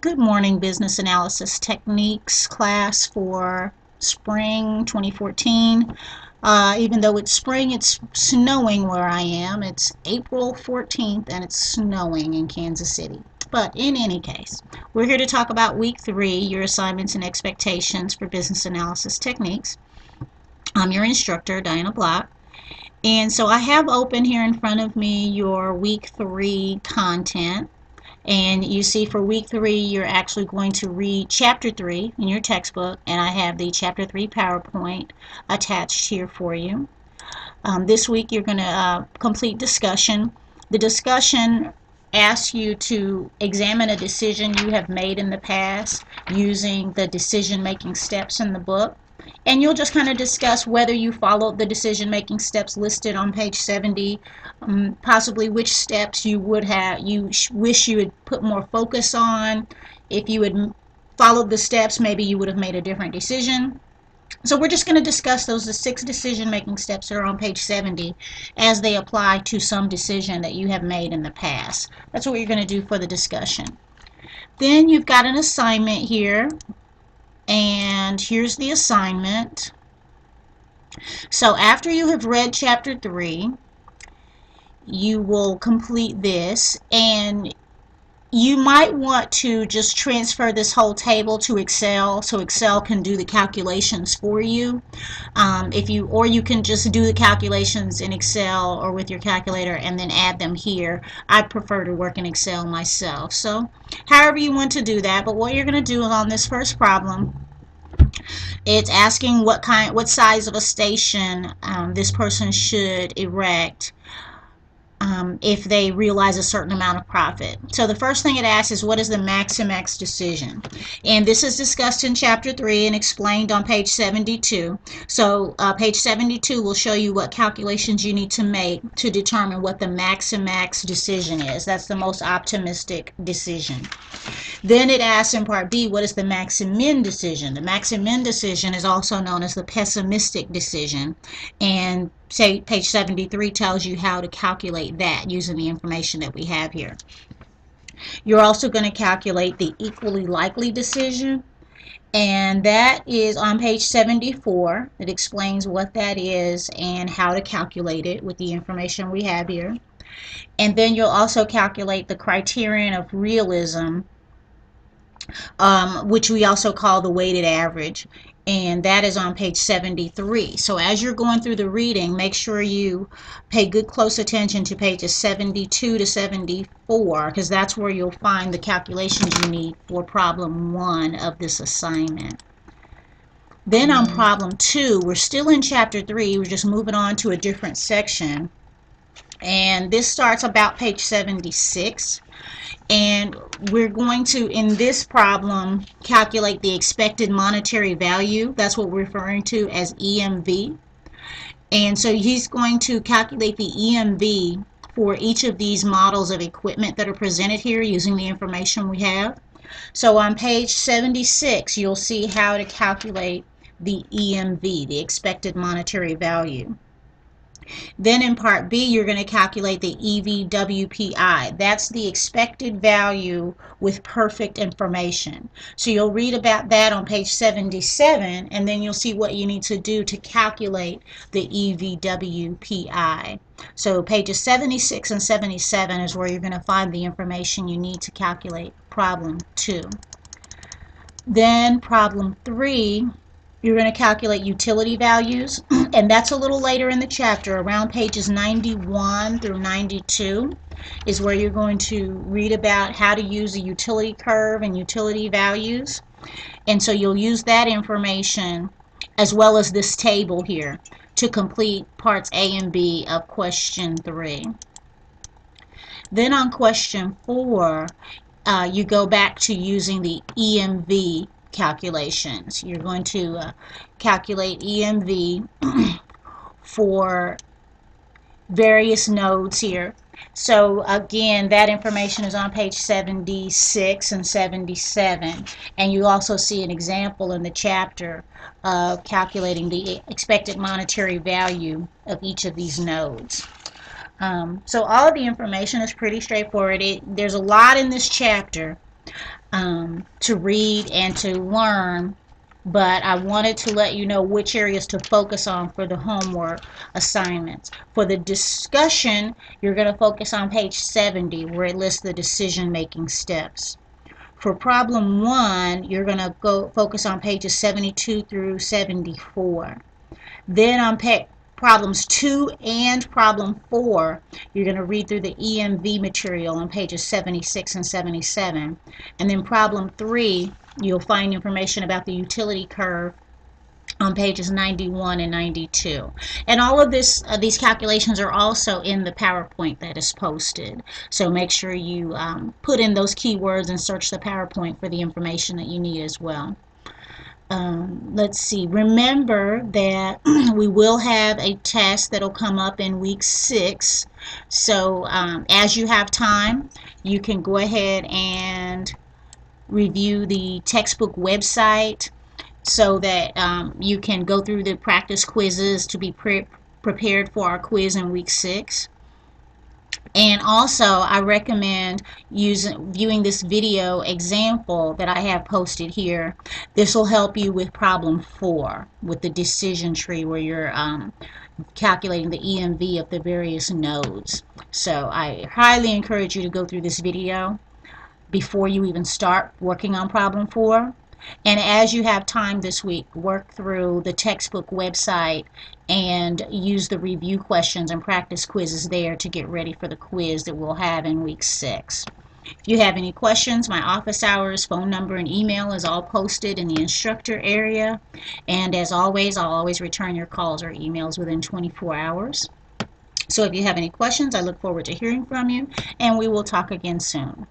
Good morning, Business Analysis Techniques class for spring 2014. Even though it's spring, it's snowing where I am. It's April 14th and it's snowing in Kansas City. But in any case, we're here to talk about week 3, your assignments and expectations for Business Analysis Techniques. I'm your instructor, Diana Block. And so I have open here in front of me your week 3 content. And you see for week 3, you're actually going to read chapter 3 in your textbook, and I have the chapter 3 PowerPoint attached here for you. This week, you're going to complete discussion. The discussion asks you to examine a decision you have made in the past using the decision-making steps in the book. And you'll just kind of discuss whether you followed the decision-making steps listed on page 70, possibly which steps you would have, wish you had put more focus on. If you had followed the steps, maybe you would have made a different decision. So we're just going to discuss the 6 decision-making steps that are on page 70 as they apply to some decision that you have made in the past. That's what you're going to do for the discussion. Then you've got an assignment here, and here's the assignment. So after you have read chapter 3, you will complete this, and you might want to just transfer this whole table to Excel so Excel can do the calculations for you. Or you can just do the calculations in Excel or with your calculator and then add them here. I prefer to work in Excel myself. So however you want to do that, but what you're going to do on this first problem, it's asking what size of a station this person should erect if they realize a certain amount of profit. So the first thing it asks is, what is the max decision? And this is discussed in chapter 3 and explained on page 72. So page 72 will show you what calculations you need to make to determine what the max decision is. That's the most optimistic decision. Then it asks in part B, what is the max and min decision? The max and min decision is also known as the pessimistic decision. And say page 73 tells you how to calculate that using the information that we have here. You're also going to calculate the equally likely decision, and that is on page 74. It explains what that is and how to calculate it with the information we have here. And then you'll also calculate the criterion of realism, which we also call the weighted average, and that is on page 73. So as you're going through the reading, make sure you pay good close attention to pages 72 to 74, because that's where you'll find the calculations you need for problem 1 of this assignment. Then on problem 2, we're still in chapter 3, we're just moving on to a different section, and this starts about page 76. And we're going to, in this problem, calculate the expected monetary value. That's what we're referring to as EMV. And so he's going to calculate the EMV for each of these models of equipment that are presented here using the information we have. So on page 76, you'll see how to calculate the EMV, the expected monetary value. Then in part B, you're going to calculate the EVWPI. That's the expected value with perfect information. So you'll read about that on page 77, and then you'll see what you need to do to calculate the EVWPI. So pages 76 and 77 is where you're going to find the information you need to calculate problem 2. Then problem 3, you're going to calculate utility values, and that's a little later in the chapter. Around pages 91 through 92 is where you're going to read about how to use a utility curve and utility values. And so you'll use that information as well as this table here to complete parts A and B of question 3. Then on question 4, you go back to using the EMV calculations. You're going to calculate EMV for various nodes here. So again, that information is on page 76 and 77, and you also see an example in the chapter of calculating the expected monetary value of each of these nodes. So all of the information is pretty straightforward. There's a lot in this chapter, to read and to learn, but I wanted to let you know which areas to focus on for the homework assignments. For the discussion, you're going to focus on page 70 where it lists the decision-making steps. For problem 1, you're going to go focus on pages 72 through 74. Then on problems 2 and problem 4, you're going to read through the EMV material on pages 76 and 77. And then problem 3, you'll find information about the utility curve on pages 91 and 92. And all of these calculations are also in the PowerPoint that is posted. So make sure you put in those keywords and search the PowerPoint for the information that you need as well. Let's see, remember that we will have a test that'll come up in week 6. So as you have time, you can go ahead and review the textbook website so that you can go through the practice quizzes to be prepared for our quiz in week 6. And also, I recommend viewing this video example that I have posted here. This will help you with problem 4, with the decision tree where you're calculating the EMV of the various nodes. So I highly encourage you to go through this video before you even start working on problem 4. And as you have time this week, work through the textbook website and use the review questions and practice quizzes there to get ready for the quiz that we'll have in week 6. If you have any questions, my office hours, phone number, and email is all posted in the instructor area. And as always, I'll always return your calls or emails within 24 hours. So if you have any questions, I look forward to hearing from you, and we will talk again soon.